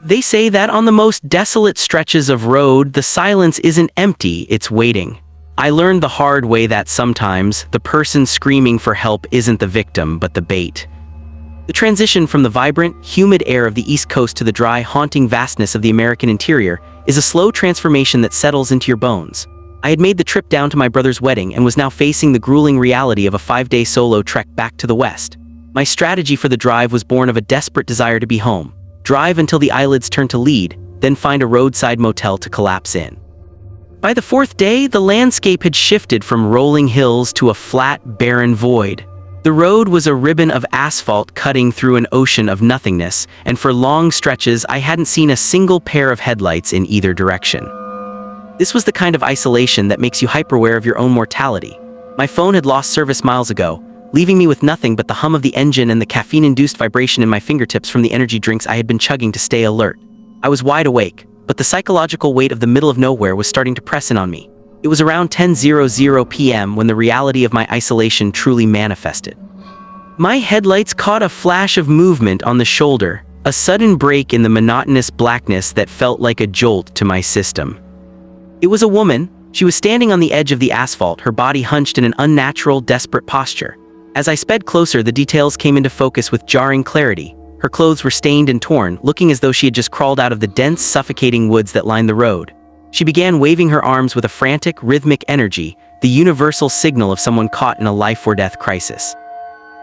They say that on the most desolate stretches of road, the silence isn't empty, it's waiting. I learned the hard way that sometimes the person screaming for help isn't the victim, but the bait. The transition from the vibrant, humid air of the East Coast to the dry, haunting vastness of the American interior is a slow transformation that settles into your bones. I had made the trip down to my brother's wedding and was now facing the grueling reality of a 5-day solo trek back to the West. My strategy for the drive was born of a desperate desire to be home. Drive until the eyelids turn to lead, then find a roadside motel to collapse in. By the 4th day, the landscape had shifted from rolling hills to a flat, barren void. The road was a ribbon of asphalt cutting through an ocean of nothingness, and for long stretches I hadn't seen a single pair of headlights in either direction. This was the kind of isolation that makes you hyper-aware of your own mortality. My phone had lost service miles ago, leaving me with nothing but the hum of the engine and the caffeine-induced vibration in my fingertips from the energy drinks I had been chugging to stay alert. I was wide awake, but the psychological weight of the middle of nowhere was starting to press in on me. It was around 10:00 p.m. when the reality of my isolation truly manifested. My headlights caught a flash of movement on the shoulder, a sudden break in the monotonous blackness that felt like a jolt to my system. It was a woman. She was standing on the edge of the asphalt, her body hunched in an unnatural, desperate posture. As I sped closer, the details came into focus with jarring clarity. Her clothes were stained and torn, looking as though she had just crawled out of the dense, suffocating woods that lined the road. She began waving her arms with a frantic, rhythmic energy, the universal signal of someone caught in a life-or-death crisis.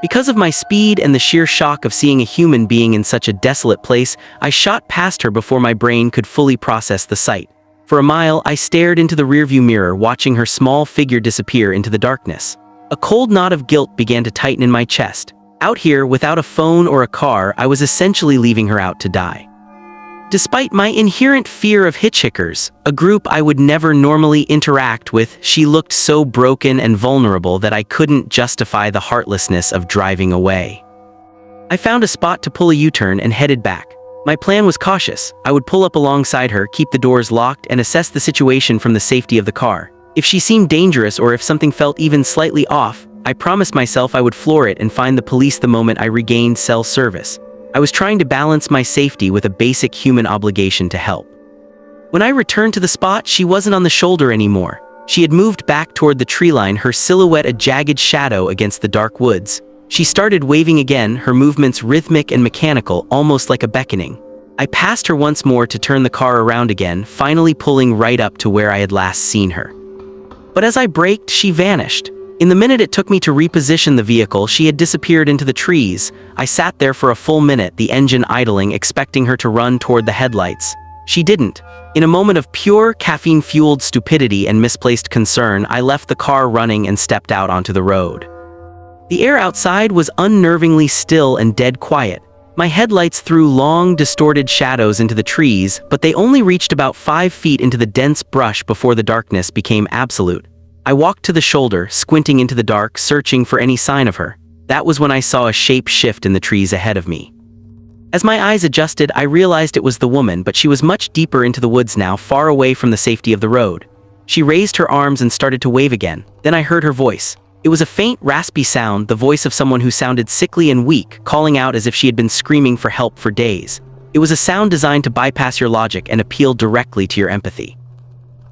Because of my speed and the sheer shock of seeing a human being in such a desolate place, I shot past her before my brain could fully process the sight. For a mile, I stared into the rearview mirror, watching her small figure disappear into the darkness. A cold knot of guilt began to tighten in my chest. Out here, without a phone or a car, I was essentially leaving her out to die. Despite my inherent fear of hitchhikers, a group I would never normally interact with, she looked so broken and vulnerable that I couldn't justify the heartlessness of driving away. I found a spot to pull a U-turn and headed back. My plan was cautious. I would pull up alongside her, keep the doors locked, and assess the situation from the safety of the car. If she seemed dangerous or if something felt even slightly off, I promised myself I would floor it and find the police the moment I regained cell service. I was trying to balance my safety with a basic human obligation to help. When I returned to the spot, she wasn't on the shoulder anymore. She had moved back toward the tree line, her silhouette a jagged shadow against the dark woods. She started waving again, her movements rhythmic and mechanical, almost like a beckoning. I passed her once more to turn the car around again, finally pulling right up to where I had last seen her. But as I braked, she vanished. In the minute it took me to reposition the vehicle, she had disappeared into the trees. I sat there for a full minute, the engine idling, expecting her to run toward the headlights. She didn't. In a moment of pure, caffeine-fueled stupidity and misplaced concern, I left the car running and stepped out onto the road. The air outside was unnervingly still and dead quiet. My headlights threw long, distorted shadows into the trees, but they only reached about 5 feet into the dense brush before the darkness became absolute. I walked to the shoulder, squinting into the dark, searching for any sign of her. That was when I saw a shape shift in the trees ahead of me. As my eyes adjusted, I realized it was the woman, but she was much deeper into the woods now, far away from the safety of the road. She raised her arms and started to wave again. Then I heard her voice. It was a faint, raspy sound, the voice of someone who sounded sickly and weak, calling out as if she had been screaming for help for days. It was a sound designed to bypass your logic and appeal directly to your empathy.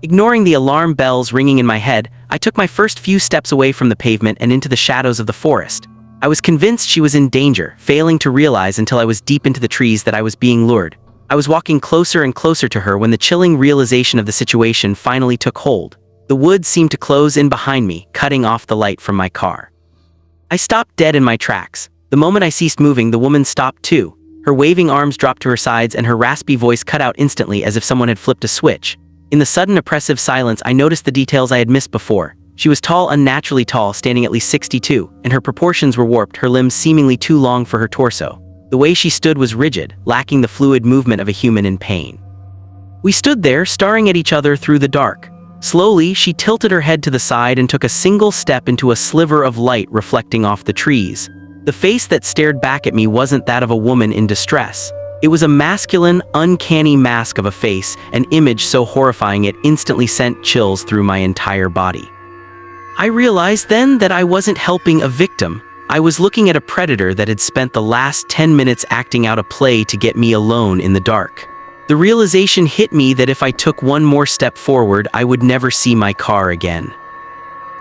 Ignoring the alarm bells ringing in my head, I took my first few steps away from the pavement and into the shadows of the forest. I was convinced she was in danger, failing to realize until I was deep into the trees that I was being lured. I was walking closer and closer to her when the chilling realization of the situation finally took hold. The woods seemed to close in behind me, cutting off the light from my car. I stopped dead in my tracks. The moment I ceased moving, the woman stopped too. Her waving arms dropped to her sides and her raspy voice cut out instantly as if someone had flipped a switch. In the sudden oppressive silence, I noticed the details I had missed before. She was tall, unnaturally tall, standing at least 6'2", and her proportions were warped, her limbs seemingly too long for her torso. The way she stood was rigid, lacking the fluid movement of a human in pain. We stood there, staring at each other through the dark. Slowly, she tilted her head to the side and took a single step into a sliver of light reflecting off the trees. The face that stared back at me wasn't that of a woman in distress. It was a masculine, uncanny mask of a face, an image so horrifying it instantly sent chills through my entire body. I realized then that I wasn't helping a victim. I was looking at a predator that had spent the last 10 minutes acting out a play to get me alone in the dark. The realization hit me that if I took one more step forward, I would never see my car again.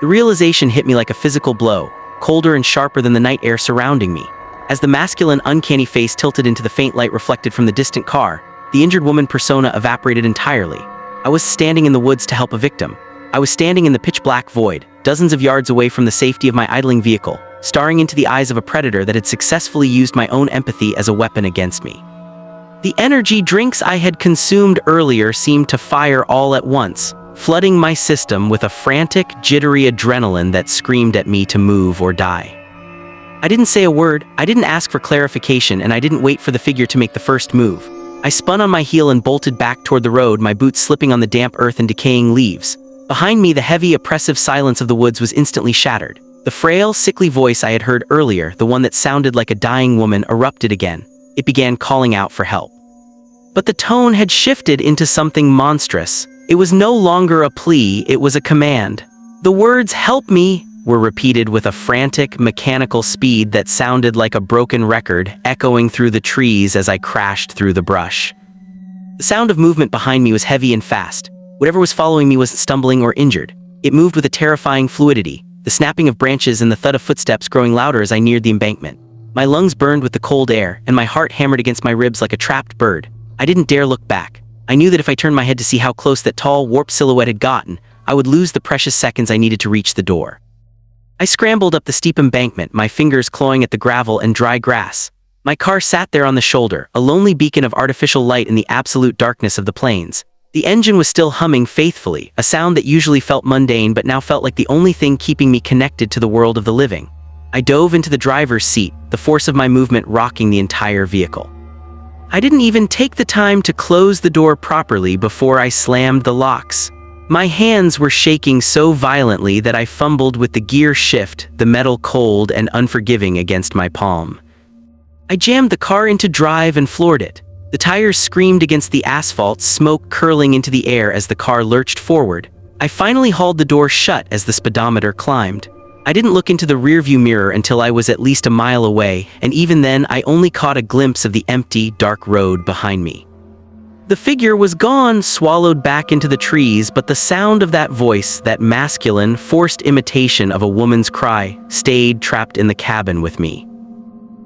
The realization hit me like a physical blow, colder and sharper than the night air surrounding me. As the masculine, uncanny face tilted into the faint light reflected from the distant car, the injured woman persona evaporated entirely. I was standing in the woods to help a victim. I was standing in the pitch-black void, dozens of yards away from the safety of my idling vehicle, staring into the eyes of a predator that had successfully used my own empathy as a weapon against me. The energy drinks I had consumed earlier seemed to fire all at once, flooding my system with a frantic, jittery adrenaline that screamed at me to move or die. I didn't say a word, I didn't ask for clarification, and I didn't wait for the figure to make the first move. I spun on my heel and bolted back toward the road, my boots slipping on the damp earth and decaying leaves. Behind me, the heavy, oppressive silence of the woods was instantly shattered. The frail, sickly voice I had heard earlier, the one that sounded like a dying woman, erupted again. It began calling out for help. But the tone had shifted into something monstrous. It was no longer a plea, it was a command. The words, "Help me," were repeated with a frantic, mechanical speed that sounded like a broken record, echoing through the trees as I crashed through the brush. The sound of movement behind me was heavy and fast. Whatever was following me wasn't stumbling or injured. It moved with a terrifying fluidity, the snapping of branches and the thud of footsteps growing louder as I neared the embankment. My lungs burned with the cold air, and my heart hammered against my ribs like a trapped bird. I didn't dare look back. I knew that if I turned my head to see how close that tall, warped silhouette had gotten, I would lose the precious seconds I needed to reach the door. I scrambled up the steep embankment, my fingers clawing at the gravel and dry grass. My car sat there on the shoulder, a lonely beacon of artificial light in the absolute darkness of the plains. The engine was still humming faithfully, a sound that usually felt mundane but now felt like the only thing keeping me connected to the world of the living. I dove into the driver's seat, the force of my movement rocking the entire vehicle. I didn't even take the time to close the door properly before I slammed the locks. My hands were shaking so violently that I fumbled with the gear shift, the metal cold and unforgiving against my palm. I jammed the car into drive and floored it. The tires screamed against the asphalt, smoke curling into the air as the car lurched forward. I finally hauled the door shut as the speedometer climbed. I didn't look into the rearview mirror until I was at least a mile away, and even then I only caught a glimpse of the empty, dark road behind me. The figure was gone, swallowed back into the trees, but the sound of that voice, that masculine, forced imitation of a woman's cry, stayed trapped in the cabin with me.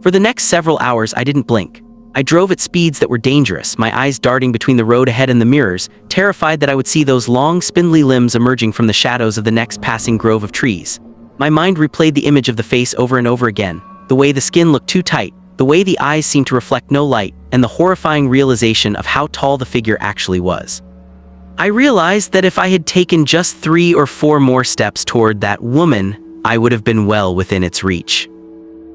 For the next several hours I didn't blink. I drove at speeds that were dangerous, my eyes darting between the road ahead and the mirrors, terrified that I would see those long, spindly limbs emerging from the shadows of the next passing grove of trees. My mind replayed the image of the face over and over again, the way the skin looked too tight, the way the eyes seemed to reflect no light, and the horrifying realization of how tall the figure actually was. I realized that if I had taken just 3 or 4 more steps toward that woman, I would have been well within its reach.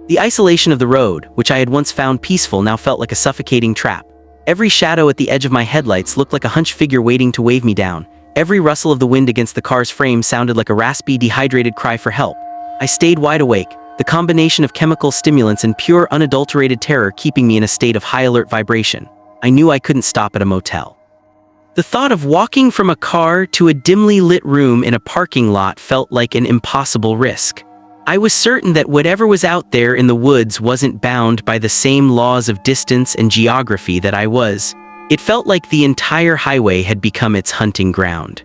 The isolation of the road, which I had once found peaceful, now felt like a suffocating trap. Every shadow at the edge of my headlights looked like a hunched figure waiting to wave me down. Every rustle of the wind against the car's frame sounded like a raspy, dehydrated cry for help. I stayed wide awake, the combination of chemical stimulants and pure, unadulterated terror keeping me in a state of high alert vibration. I knew I couldn't stop at a motel. The thought of walking from a car to a dimly lit room in a parking lot felt like an impossible risk. I was certain that whatever was out there in the woods wasn't bound by the same laws of distance and geography that I was. It felt like the entire highway had become its hunting ground.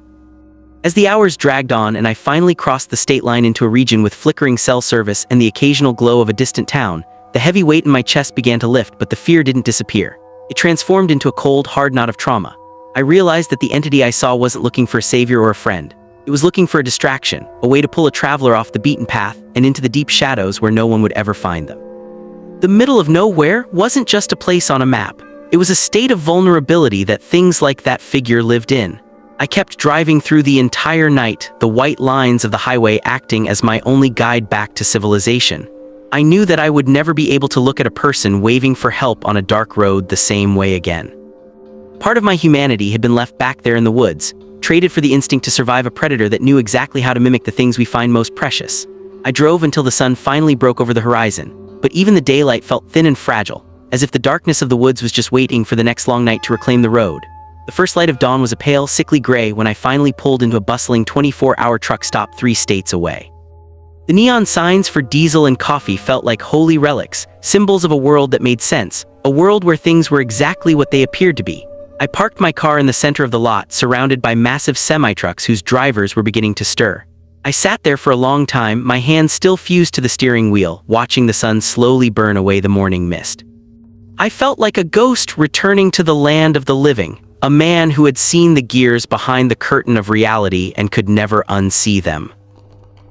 As the hours dragged on and I finally crossed the state line into a region with flickering cell service and the occasional glow of a distant town, the heavy weight in my chest began to lift, but the fear didn't disappear. It transformed into a cold, hard knot of trauma. I realized that the entity I saw wasn't looking for a savior or a friend. It was looking for a distraction, a way to pull a traveler off the beaten path and into the deep shadows where no one would ever find them. The middle of nowhere wasn't just a place on a map. It was a state of vulnerability that things like that figure lived in. I kept driving through the entire night, the white lines of the highway acting as my only guide back to civilization. I knew that I would never be able to look at a person waving for help on a dark road the same way again. Part of my humanity had been left back there in the woods, traded for the instinct to survive a predator that knew exactly how to mimic the things we find most precious. I drove until the sun finally broke over the horizon, but even the daylight felt thin and fragile, as if the darkness of the woods was just waiting for the next long night to reclaim the road. The first light of dawn was a pale, sickly gray when I finally pulled into a bustling 24-hour truck stop 3 states away. The neon signs for diesel and coffee felt like holy relics, symbols of a world that made sense, a world where things were exactly what they appeared to be. I parked my car in the center of the lot, surrounded by massive semi-trucks whose drivers were beginning to stir. I sat there for a long time, my hands still fused to the steering wheel, watching the sun slowly burn away the morning mist. I felt like a ghost returning to the land of the living, a man who had seen the gears behind the curtain of reality and could never unsee them.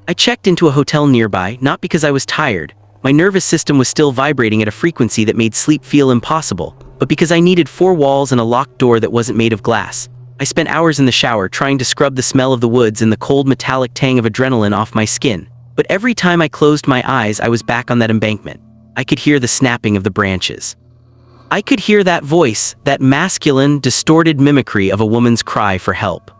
I checked into a hotel nearby, not because I was tired. My nervous system was still vibrating at a frequency that made sleep feel impossible, but because I needed 4 walls and a locked door that wasn't made of glass. I spent hours in the shower trying to scrub the smell of the woods and the cold metallic tang of adrenaline off my skin. But every time I closed my eyes, I was back on that embankment. I could hear the snapping of the branches. I could hear that voice, that masculine, distorted mimicry of a woman's cry for help.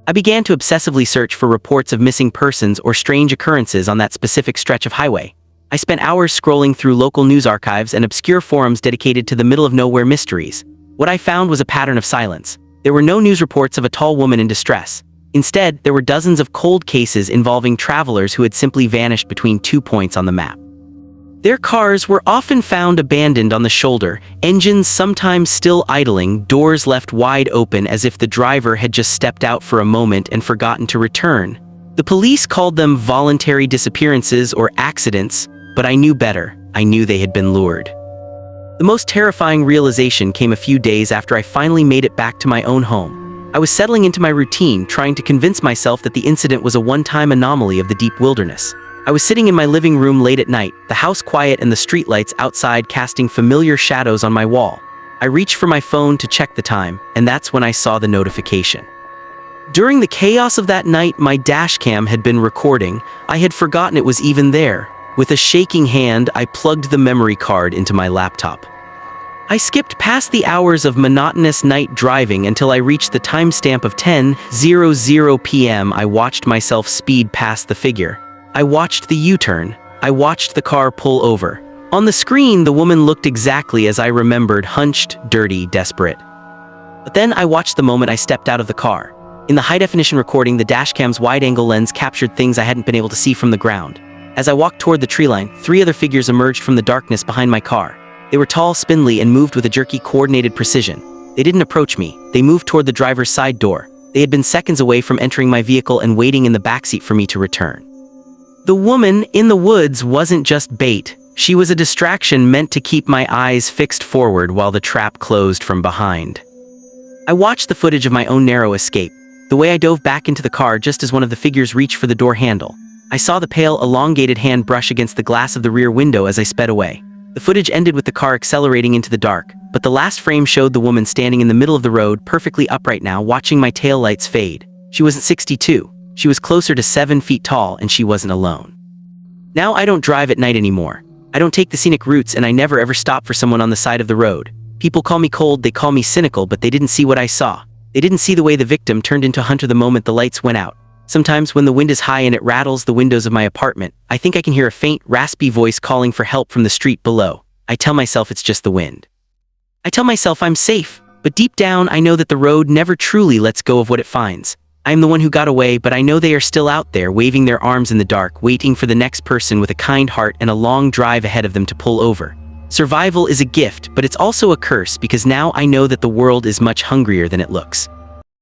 I began to obsessively search for reports of missing persons or strange occurrences on that specific stretch of highway. I spent hours scrolling through local news archives and obscure forums dedicated to the middle-of-nowhere mysteries. What I found was a pattern of silence. There were no news reports of a tall woman in distress. Instead, there were dozens of cold cases involving travelers who had simply vanished between 2 points on the map. Their cars were often found abandoned on the shoulder, engines sometimes still idling, doors left wide open as if the driver had just stepped out for a moment and forgotten to return. The police called them voluntary disappearances or accidents, but I knew better. I knew they had been lured. The most terrifying realization came a few days after I finally made it back to my own home. I was settling into my routine, trying to convince myself that the incident was a one-time anomaly of the deep wilderness. I was sitting in my living room late at night, the house quiet and the streetlights outside casting familiar shadows on my wall. I reached for my phone to check the time, and that's when I saw the notification. During the chaos of that night, my dashcam had been recording. I had forgotten it was even there. With a shaking hand, I plugged the memory card into my laptop. I skipped past the hours of monotonous night driving until I reached the timestamp of 10:00 p.m. I watched myself speed past the figure. I watched the U-turn. I watched the car pull over. On the screen, the woman looked exactly as I remembered, hunched, dirty, desperate. But then I watched the moment I stepped out of the car. In the high-definition recording, the dashcam's wide-angle lens captured things I hadn't been able to see from the ground. As I walked toward the tree line, 3 other figures emerged from the darkness behind my car. They were tall, spindly, and moved with a jerky, coordinated precision. They didn't approach me. They moved toward the driver's side door. They had been seconds away from entering my vehicle and waiting in the backseat for me to return. The woman in the woods wasn't just bait. She was a distraction meant to keep my eyes fixed forward while the trap closed from behind. I watched the footage of my own narrow escape, the way I dove back into the car just as one of the figures reached for the door handle. I saw the pale, elongated hand brush against the glass of the rear window as I sped away. The footage ended with the car accelerating into the dark, but the last frame showed the woman standing in the middle of the road, perfectly upright now, watching my taillights fade. She wasn't 62. She was closer to 7 feet tall, and she wasn't alone. Now I don't drive at night anymore. I don't take the scenic routes, and I never ever stop for someone on the side of the road. People call me cold, they call me cynical, but they didn't see what I saw. They didn't see the way the victim turned into a hunter the moment the lights went out. Sometimes when the wind is high and it rattles the windows of my apartment, I think I can hear a faint, raspy voice calling for help from the street below. I tell myself it's just the wind. I tell myself I'm safe, but deep down I know that the road never truly lets go of what it finds. I am the one who got away, but I know they are still out there, waving their arms in the dark, waiting for the next person with a kind heart and a long drive ahead of them to pull over. Survival is a gift, but it's also a curse because now I know that the world is much hungrier than it looks.